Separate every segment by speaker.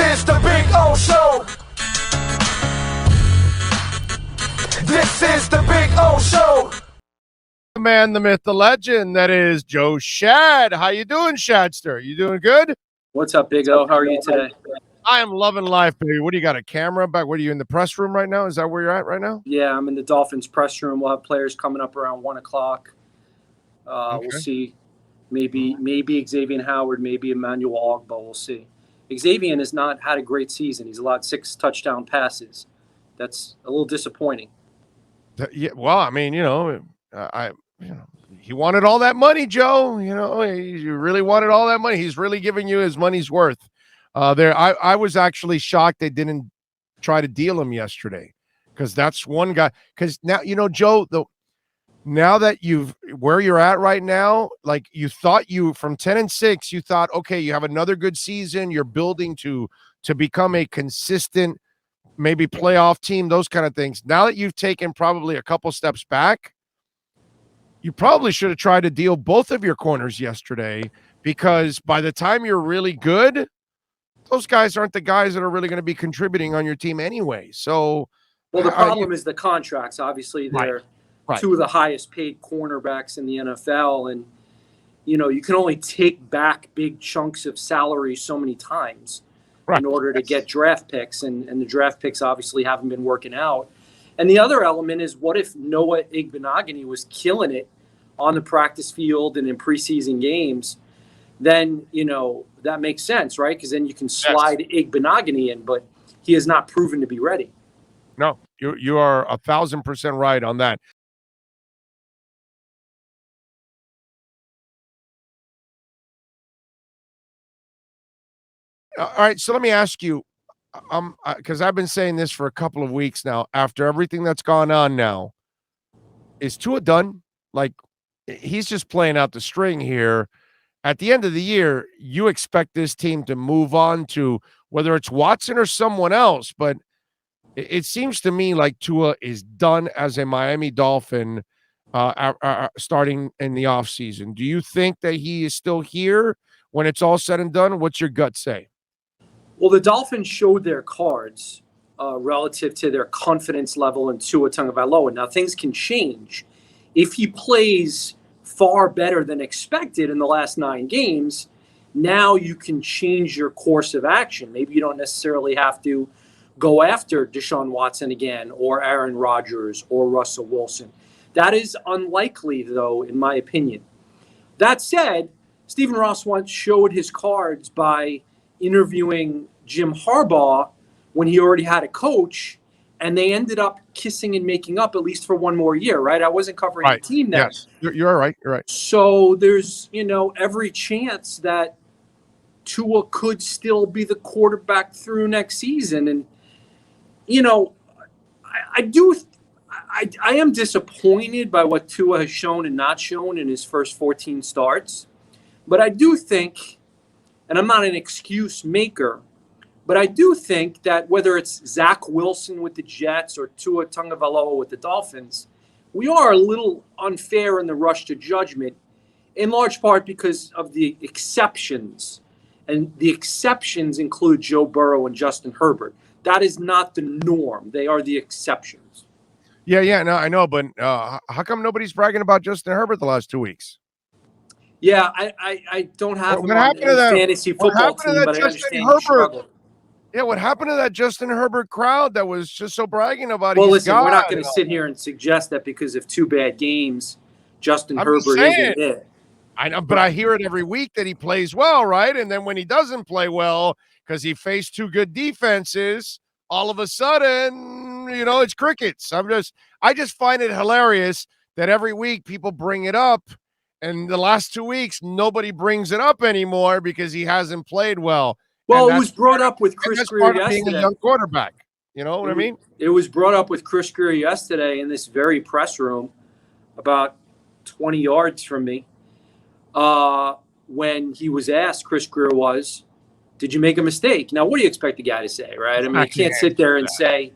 Speaker 1: is the Big O Show. This is the Big O Show.
Speaker 2: The man, the myth, the legend, that is Joe Schad. How you doing, Shadster? You doing good?
Speaker 3: What's up, Big O? How are you today?
Speaker 2: I am loving life, baby. What do you got, a camera back? What are you in the press room right now? Is that where you're at right now?
Speaker 3: Yeah, I'm in the Dolphins press room. We'll have players coming up around 1 o'clock.
Speaker 2: Okay.
Speaker 3: We'll see. Maybe Xavier Howard, maybe Emmanuel Ogba. We'll see. Xavier has not had a great season. He's allowed 6 touchdown passes. That's a little disappointing.
Speaker 2: Yeah, well, I mean, he wanted all that money, Joe. He really wanted all that money. He's really giving you his money's worth. I was actually shocked they didn't try to deal him yesterday, because that's one guy. Because now, Joe, now that where you're at right now, like you thought from 10-6, you thought, okay, you have another good season. You're building to become a consistent, maybe playoff team, those kind of things. Now that you've taken probably a couple steps back, you probably should have tried to deal both of your corners yesterday, because by the time you're really good, those guys aren't the guys that are really going to be contributing on your team anyway. So,
Speaker 3: well, the problem is the contracts. Obviously, they're
Speaker 2: right.
Speaker 3: Two of the highest paid cornerbacks in the NFL, and you can only take back big chunks of salary so many times in order to get draft picks, and the draft picks obviously haven't been working out. And the other element is, what if Noah Igbinoghene was killing it on the practice field and in preseason games? Then, that makes sense, right? Because then you can slide Igbinoghene in, but he has not proven to be ready.
Speaker 2: No, you are 1,000% right on that. All right, so let me ask you, because I've been saying this for a couple of weeks now, after everything that's gone on now, is Tua done? Like, he's just playing out the string here. At the end of the year, you expect this team to move on to whether it's Watson or someone else, but it seems to me like Tua is done as a Miami Dolphin starting in the offseason. Do you think that he is still here when it's all said and done? What's your gut say?
Speaker 3: Well, the Dolphins showed their cards relative to their confidence level in Tua Tagovailoa. Now, things can change. If he plays far better than expected in the last 9 games, now you can change your course of action. Maybe you don't necessarily have to go after Deshaun Watson again, or Aaron Rodgers, or Russell Wilson. That is unlikely, though, in my opinion. That said, Stephen Ross once showed his cards by interviewing Jim Harbaugh when he already had a coach, and they ended up kissing and making up, at least for one more year, right? I wasn't covering the team then.
Speaker 2: Yes, you're right. You're right.
Speaker 3: So there's, every chance that Tua could still be the quarterback through next season. And, I am disappointed by what Tua has shown and not shown in his first 14 starts. But I do think, and I'm not an excuse maker, but I do think that whether it's Zach Wilson with the Jets or Tua Tagovailoa with the Dolphins, we are a little unfair in the rush to judgment, in large part because of the exceptions. And the exceptions include Joe Burrow and Justin Herbert. That is not the norm. They are the exceptions.
Speaker 2: Yeah, no, I know, but how come nobody's bragging about Justin Herbert the last 2 weeks?
Speaker 3: Yeah, I don't have him
Speaker 2: on
Speaker 3: a fantasy football team, but I understand the struggle.
Speaker 2: Yeah, what happened to that Justin Herbert crowd that was just so bragging about
Speaker 3: it? Well, listen, we're not going to sit here and suggest that because of 2 bad games, Justin Herbert isn't it.
Speaker 2: I know, but I hear it every week that he plays well, right? And then when he doesn't play well because he faced 2 good defenses, all of a sudden, it's crickets. I just find it hilarious that every week people bring it up, and the last 2 weeks nobody brings it up anymore because he hasn't played well.
Speaker 3: Well, it was brought up with Chris Greer yesterday.
Speaker 2: Being a young quarterback, you know what I mean?
Speaker 3: It was brought up with Chris Greer yesterday in this very press room, about 20 yards from me, when he was asked, Chris Greer was, did you make a mistake? Now, what do you expect the guy to say, right? I mean, you can't sit there and say,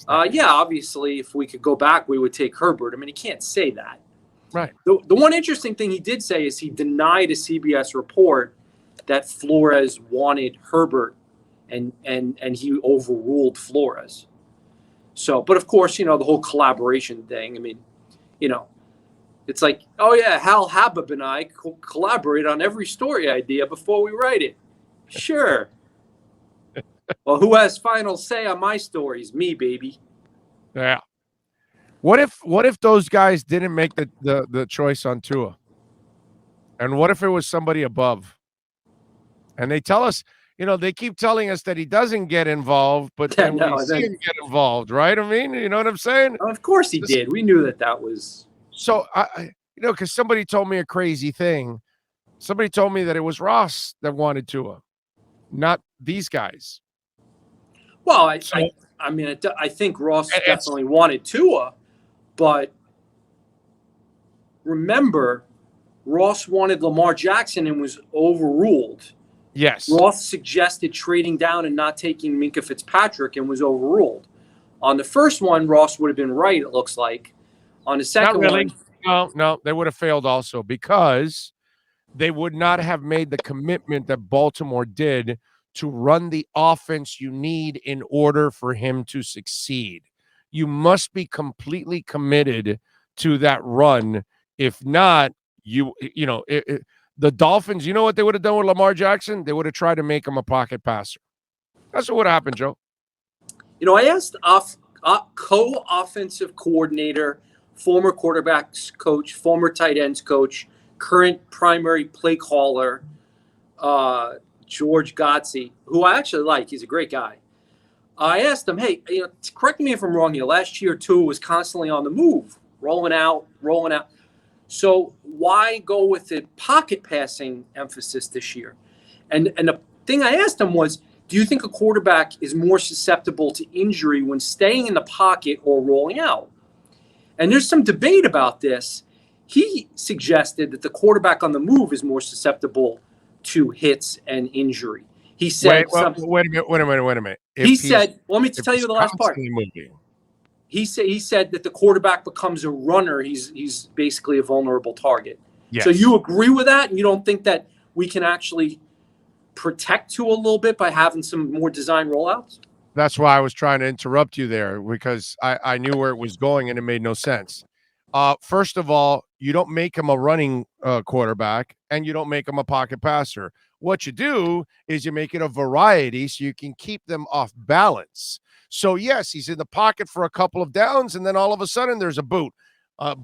Speaker 3: yeah, obviously, if we could go back, we would take Herbert. I mean, he can't say that.
Speaker 2: Right.
Speaker 3: The one interesting thing he did say is he denied a CBS report that Flores wanted Herbert and he overruled Flores. So, but of course, the whole collaboration thing. I mean, it's like, oh yeah, Hal Habib and I collaborate on every story idea before we write it. Sure. Well, who has final say on my stories? Me, baby.
Speaker 2: Yeah. What if those guys didn't make the choice on Tua? And what if it was somebody above? And they tell us, they keep telling us that he doesn't get involved, but then we see him get involved, right? I mean, you know what I'm saying?
Speaker 3: Of course he did. We knew that was.
Speaker 2: So, because somebody told me a crazy thing. Somebody told me that it was Ross that wanted Tua, not these guys.
Speaker 3: Well, I think Ross definitely wanted Tua, but remember, Ross wanted Lamar Jackson and was overruled.
Speaker 2: Yes.
Speaker 3: Ross suggested trading down and not taking Minkah Fitzpatrick and was overruled. On the first one, Ross would have been right, it looks like. On the second one.
Speaker 2: No, they would have failed also because they would not have made the commitment that Baltimore did to run the offense you need in order for him to succeed. You must be completely committed to that run. If not, the Dolphins, you know what they would have done with Lamar Jackson? They would have tried to make him a pocket passer. That's what would have happened, Joe.
Speaker 3: I asked co-offensive coordinator, former quarterbacks coach, former tight ends coach, current primary play caller, George Godsey, who I actually like. He's a great guy. I asked him, hey, correct me if I'm wrong here. Last year, Tua was constantly on the move, rolling out. So why go with the pocket passing emphasis this year? And the thing I asked him was, do you think a quarterback is more susceptible to injury when staying in the pocket or rolling out? And there's some debate about this. He suggested that the quarterback on the move is more susceptible to hits and injury. He said,
Speaker 2: wait a minute.
Speaker 3: Let me tell you the last part. He said that the quarterback becomes a runner. He's basically a vulnerable target.
Speaker 2: Yes.
Speaker 3: So you agree with that? And you don't think that we can actually protect Tua a little bit by having some more design rollouts?
Speaker 2: That's why I was trying to interrupt you there, because I knew where it was going and it made no sense. First of all, you don't make him a running quarterback and you don't make him a pocket passer. What you do is you make it a variety so you can keep them off balance. So, yes, he's in the pocket for a couple of downs, and then all of a sudden there's a boot.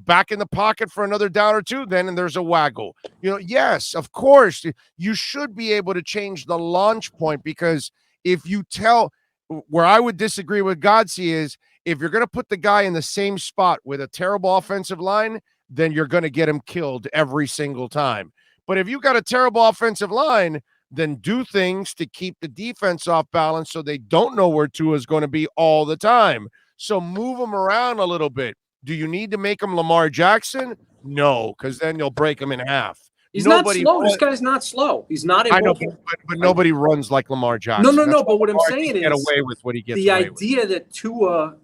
Speaker 2: Back in the pocket for another down or two, and there's a waggle. Yes, of course, you should be able to change the launch point, because if you tell – where I would disagree with Godsey is if you're going to put the guy in the same spot with a terrible offensive line, then you're going to get him killed every single time. But if you got a terrible offensive line, then do things to keep the defense off balance so they don't know where Tua is going to be all the time. So move him around a little bit. Do you need to make him Lamar Jackson? No, because then you'll break him in half.
Speaker 3: He's not slow. This guy's not slow. He's not.
Speaker 2: I know, but nobody runs like Lamar Jackson.
Speaker 3: No. But what I'm saying is,
Speaker 2: get away with what he gets.
Speaker 3: The idea that Tua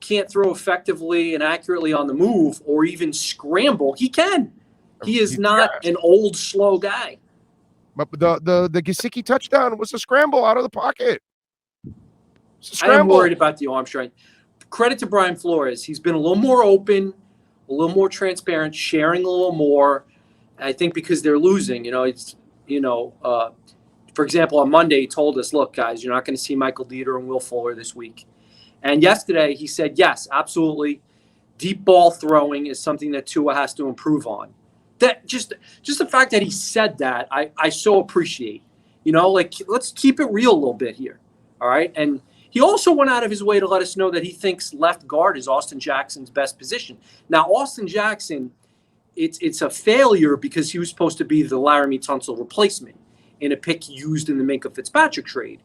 Speaker 3: can't throw effectively and accurately on the move or even scramble, he can. He is not an old, slow guy.
Speaker 2: But the Gesicki touchdown was a scramble out of the pocket.
Speaker 3: I'm worried about the arm strength. Credit to Brian Flores. He's been a little more open, a little more transparent, sharing a little more. I think because they're losing, for example, on Monday, he told us, look, guys, you're not going to see Michael Dieter and Will Fuller this week. And yesterday he said, yes, absolutely. Deep ball throwing is something that Tua has to improve on. That just the fact that he said that, I so appreciate. Let's keep it real a little bit here. All right. And he also went out of his way to let us know that he thinks left guard is Austin Jackson's best position. Now, Austin Jackson, it's a failure because he was supposed to be the Laramie Tunsil replacement in a pick used in the Minkah Fitzpatrick trade.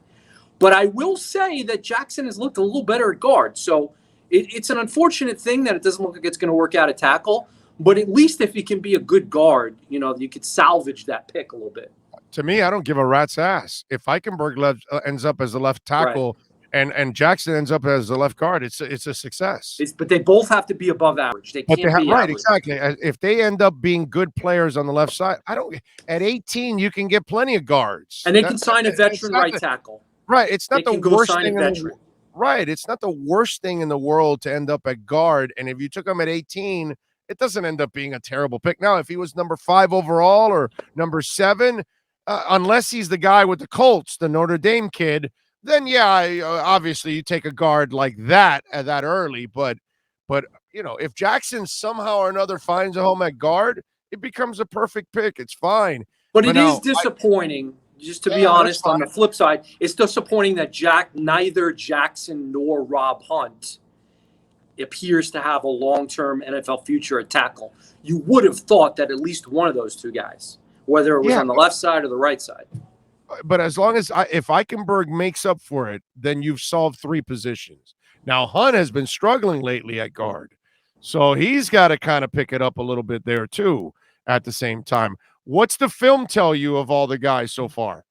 Speaker 3: But I will say that Jackson has looked a little better at guard. So it's an unfortunate thing that it doesn't look like it's going to work out at tackle. But at least if he can be a good guard, you could salvage that pick a little bit.
Speaker 2: To me, I don't give a rat's ass. If Eichenberg ends up as a left tackle and Jackson ends up as a left guard, it's a success.
Speaker 3: But they both have to be above average. They can't be
Speaker 2: right,
Speaker 3: average.
Speaker 2: Exactly. If they end up being good players on the left side, at 18 you can get plenty of guards.
Speaker 3: And they can sign a veteran right tackle.
Speaker 2: Right. It's
Speaker 3: They
Speaker 2: not the
Speaker 3: can go
Speaker 2: worst
Speaker 3: sign a
Speaker 2: thing in the
Speaker 3: veteran.
Speaker 2: right. It's not the worst thing in the world to end up at guard. And if you took him at 18, it doesn't end up being a terrible pick. Now, if he was number 5 overall or number 7, unless he's the guy with the Colts, the Notre Dame kid, then yeah, obviously you take a guard like that at that early. But if Jackson somehow or another finds a home at guard, it becomes a perfect pick. It's fine.
Speaker 3: But it is
Speaker 2: now,
Speaker 3: disappointing, just to be
Speaker 2: Yeah, that's
Speaker 3: honest, on the flip side, it's disappointing that neither Jackson nor Rob Hunt appears to have a long-term NFL future at tackle. You would have thought that at least one of those two guys, whether it was on the left side or the right side.
Speaker 2: But as long as if Eichenberg makes up for it, then you've solved 3 positions. Now, Hunt has been struggling lately at guard, so he's got to kind of pick it up a little bit there too at the same time. What's the film tell you of all the guys so far?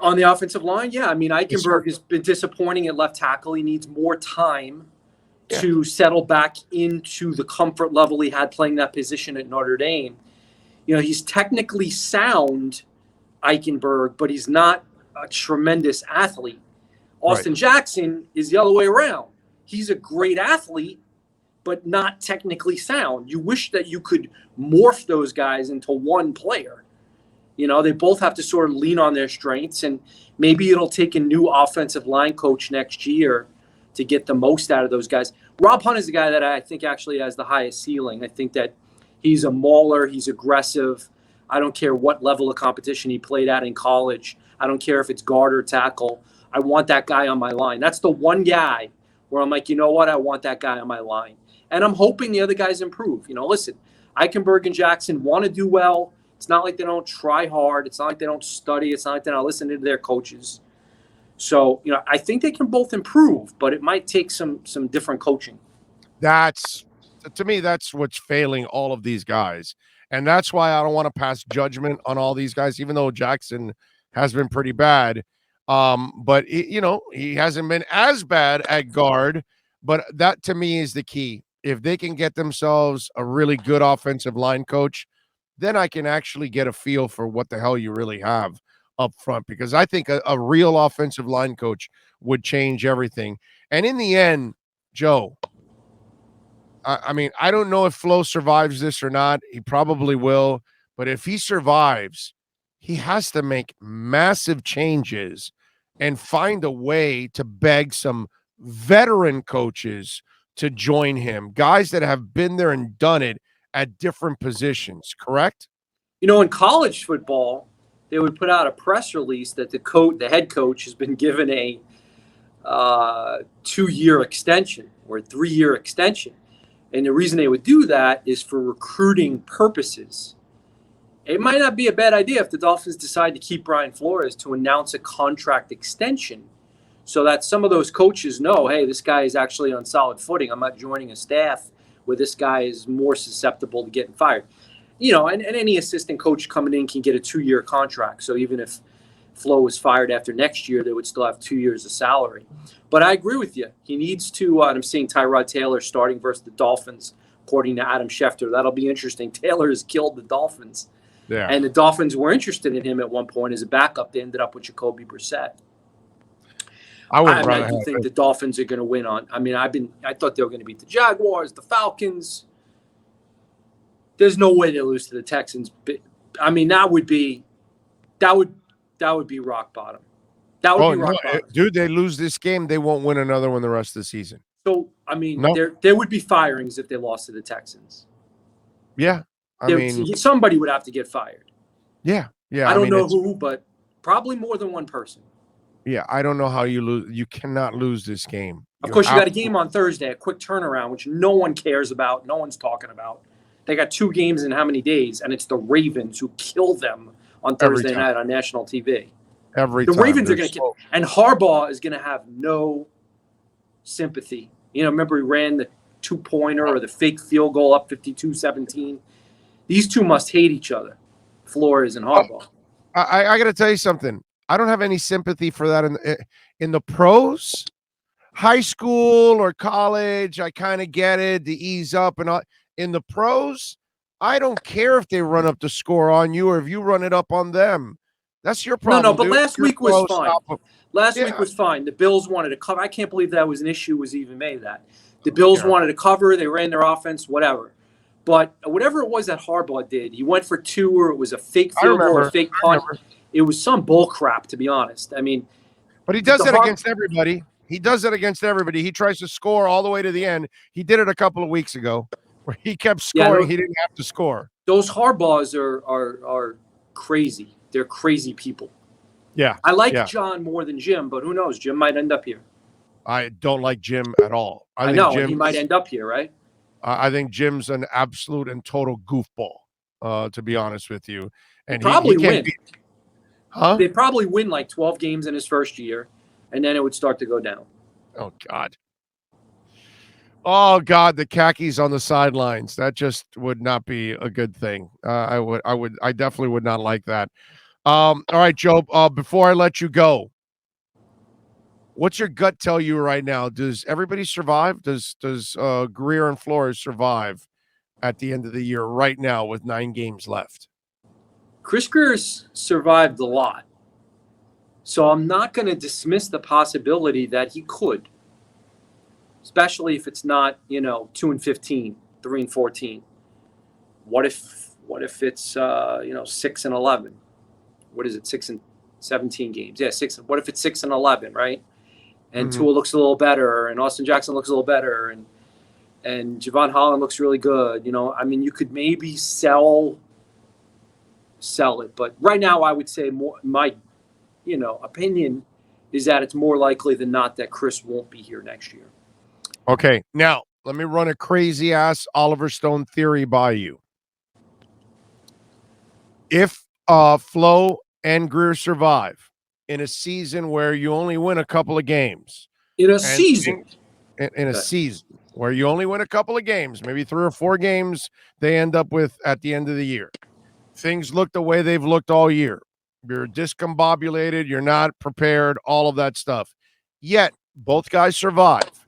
Speaker 3: On the offensive line, yeah. I mean, Eichenberg has been disappointing at left tackle. He needs more time to settle back into the comfort level he had playing that position at Notre Dame. He's technically sound, Eichenberg, but he's not a tremendous athlete. Austin Jackson is the other way around. He's a great athlete, but not technically sound. You wish that you could morph those guys into one player. They both have to sort of lean on their strengths, and maybe it'll take a new offensive line coach next year to get the most out of those guys. Rob Hunt is the guy that I think actually has the highest ceiling. I think that he's a mauler. He's aggressive. I don't care what level of competition he played at in college. I don't care if it's guard or tackle. I want that guy on my line. That's the one guy where I'm like, you know what? I want that guy on my line. And I'm hoping the other guys improve. Listen, Eichenberg and Jackson want to do well. It's not like they don't try hard. It's not like they don't study. It's not like they don't listen to their coaches. So, I think they can both improve, but it might take some different coaching.
Speaker 2: To me, that's what's failing all of these guys. And that's why I don't want to pass judgment on all these guys, even though Jackson has been pretty bad. But he hasn't been as bad at guard, but that to me is the key. If they can get themselves a really good offensive line coach, then I can actually get a feel for what the hell you really have up front, because I think a real offensive line coach would change everything. And in the end, Joe, I mean, I don't know if Flo survives this or not. He probably will. But if he survives, he has to make massive changes and find a way to beg some veteran coaches to join him, guys that have been there and done it at different positions, correct?
Speaker 3: In college football, they would put out a press release that the head coach has been given a 2-year extension or a 3-year extension. And the reason they would do that is for recruiting purposes. It might not be a bad idea if the Dolphins decide to keep Brian Flores to announce a contract extension so that some of those coaches know, hey, this guy is actually on solid footing. I'm not joining a staff where this guy is more susceptible to getting fired. And any assistant coach coming in can get a 2-year contract. So even if Flo was fired after next year, they would still have 2 years of salary. But I agree with you. He needs to, I'm seeing Tyrod Taylor starting versus the Dolphins, according to Adam Schefter. That'll be interesting. Taylor has killed the Dolphins.
Speaker 2: Yeah.
Speaker 3: And the Dolphins were interested in him at one point as a backup. They ended up with Jacoby Brissett. I do think the Dolphins are going to win on. I mean, I thought they were going to beat the Jaguars, the Falcons. There's no way they lose to the Texans. I mean, that would be rock bottom. That would be rock bottom.
Speaker 2: Dude, they lose this game, they won't win another one the rest of the season.
Speaker 3: So, I mean, there would be firings if they lost to the Texans.
Speaker 2: Yeah.
Speaker 3: Somebody would have to get fired.
Speaker 2: Yeah.
Speaker 3: I don't know who, but probably more than one person.
Speaker 2: Yeah, I don't know how you lose. You cannot lose this game.
Speaker 3: Of course, you got a game on Thursday, a quick turnaround, which no one cares about. No one's talking about. They got 2 games in how many days, and it's the Ravens who kill them on Thursday night on national TV. The Ravens are going to kill. And Harbaugh is going to have no sympathy. Remember he ran the 2-pointer or the fake field goal up 52-17. These two must hate each other, Flores and Harbaugh.
Speaker 2: I got to tell you something. I don't have any sympathy for that in the pros, high school or college. I kind of get it, the ease up and all. In the pros, I don't care if they run up the score on you or if you run it up on them. That's your problem.
Speaker 3: But
Speaker 2: dude.
Speaker 3: last
Speaker 2: You're
Speaker 3: week was
Speaker 2: slow,
Speaker 3: fine.
Speaker 2: stop.
Speaker 3: Last
Speaker 2: Yeah.
Speaker 3: week was fine. The Bills wanted to cover. I can't believe that was an issue was even made that. The Bills wanted to cover. They ran their offense, whatever. But whatever it was that Harbaugh did, he went for two, or it was a fake field goal, a fake punt. It was some bull crap, to be honest. I mean,
Speaker 2: but he does it against everybody. He does it against everybody. He tries to score all the way to the end. He did it a couple of weeks ago where he kept scoring. He didn't have to score.
Speaker 3: Those Harbaughs are crazy. They're crazy people.
Speaker 2: Yeah.
Speaker 3: I like John more than Jim, but who knows? Jim might end up here.
Speaker 2: I don't like Jim at all.
Speaker 3: I know. He might end up here, right?
Speaker 2: I think Jim's an absolute and total goofball, to be honest with you. And
Speaker 3: he win.
Speaker 2: Huh?
Speaker 3: They'd probably win like 12 games in his first year, and then it would start to go down.
Speaker 2: Oh, God. Oh, God, the khakis on the sidelines. That just would not be a good thing. I definitely would not like that. All right, Joe, before I let you go, what's your gut tell you right now? Does everybody survive? Does Greer and Flores survive at the end of the year right now with 9 games left?
Speaker 3: Chris Greer's survived a lot. So I'm not going to dismiss the possibility that he could, especially if it's not, 2-15, 3-14. What if it's 6-11? What is it? 6-17 games? Yeah, 6. What if it's 6-11, right? And Tua looks a little better, and Austin Jackson looks a little better, and Javon Holland looks really good. You could maybe sell it, but right now I would say my opinion is that it's more likely than not that Chris won't be here next year.
Speaker 2: Okay, now let me run a crazy ass Oliver Stone theory by you. If Flo and Greer survive in a season where you only win a couple of games,
Speaker 3: in a season
Speaker 2: where you only win a couple of games, maybe 3 or 4 games they end up with at the end of the year, things look the way they've looked all year. You're discombobulated. You're not prepared, all of that stuff. Yet, both guys survive.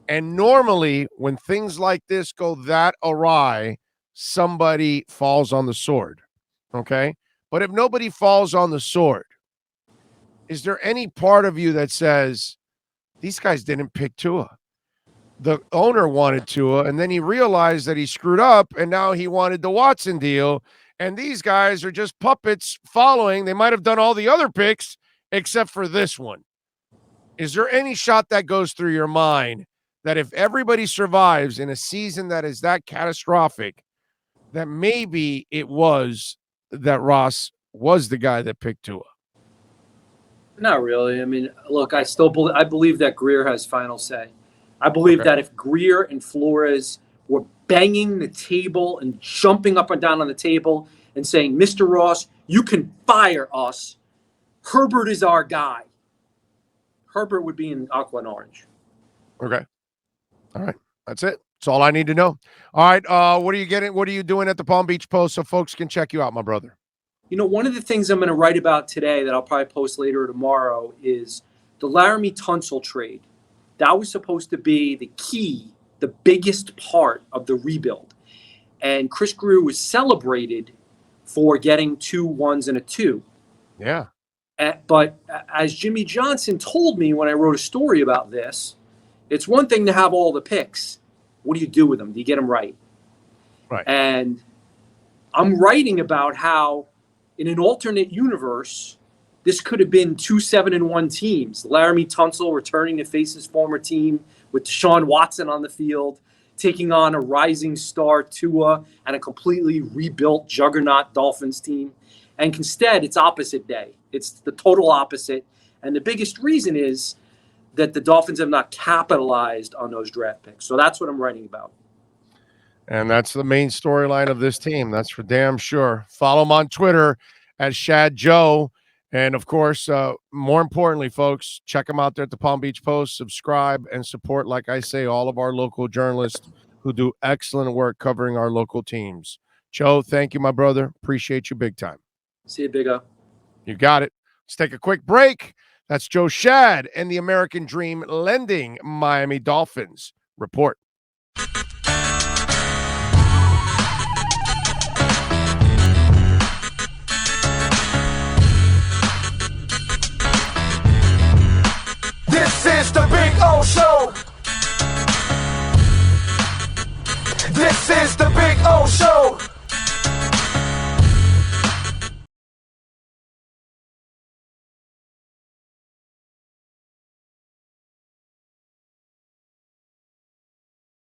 Speaker 2: And normally, when things like this go that awry, somebody falls on the sword. Okay? But if nobody falls on the sword, is there any part of you that says, these guys didn't pick Tua? The owner wanted Tua, and then he realized that he screwed up, and now he wanted the Watson deal. And these guys are just puppets following. They might have done all the other picks except for this one. Is there any shot that goes through your mind that if everybody survives in a season that is that catastrophic, that maybe it was that Ross was the guy that picked Tua?
Speaker 3: Not really. I mean, look, I believe that Greer has final say. I believe that if Greer and Flores were banging the table and jumping up and down on the table and saying, Mr. Ross, you can fire us. Herbert is our guy. Herbert would be in aqua and orange.
Speaker 2: Okay. All right. That's it. That's all I need to know. All right. What are you getting? What are you doing at the Palm Beach Post so folks can check you out, my brother?
Speaker 3: One of the things I'm going to write about today that I'll probably post later or tomorrow is the Laramie Tunsil trade. That was supposed to be the key, the biggest part of the rebuild. And Chris Greer was celebrated for getting 2 1s and a 2.
Speaker 2: Yeah.
Speaker 3: But as Jimmy Johnson told me when I wrote a story about this, it's one thing to have all the picks. What do you do with them? Do you get them right?
Speaker 2: Right.
Speaker 3: And I'm writing about how in an alternate universe, this could have been 2 7-1 teams. Laramie Tunsil returning to face his former team with Deshaun Watson on the field, taking on a rising star Tua and a completely rebuilt juggernaut Dolphins team. And instead, it's opposite day. It's the total opposite. And the biggest reason is that the Dolphins have not capitalized on those draft picks. So that's what I'm writing about.
Speaker 2: And that's the main storyline of this team. That's for damn sure. Follow him on Twitter at Schad Joe. And, of course, more importantly, folks, check them out there at the Palm Beach Post. Subscribe and support, like I say, all of our local journalists who do excellent work covering our local teams. Joe, thank you, my brother. Appreciate you big time.
Speaker 3: See you, Big O.
Speaker 2: You got it. Let's take a quick break. That's Joe Schad and the American Dream Lending Miami Dolphins report.
Speaker 1: O Show.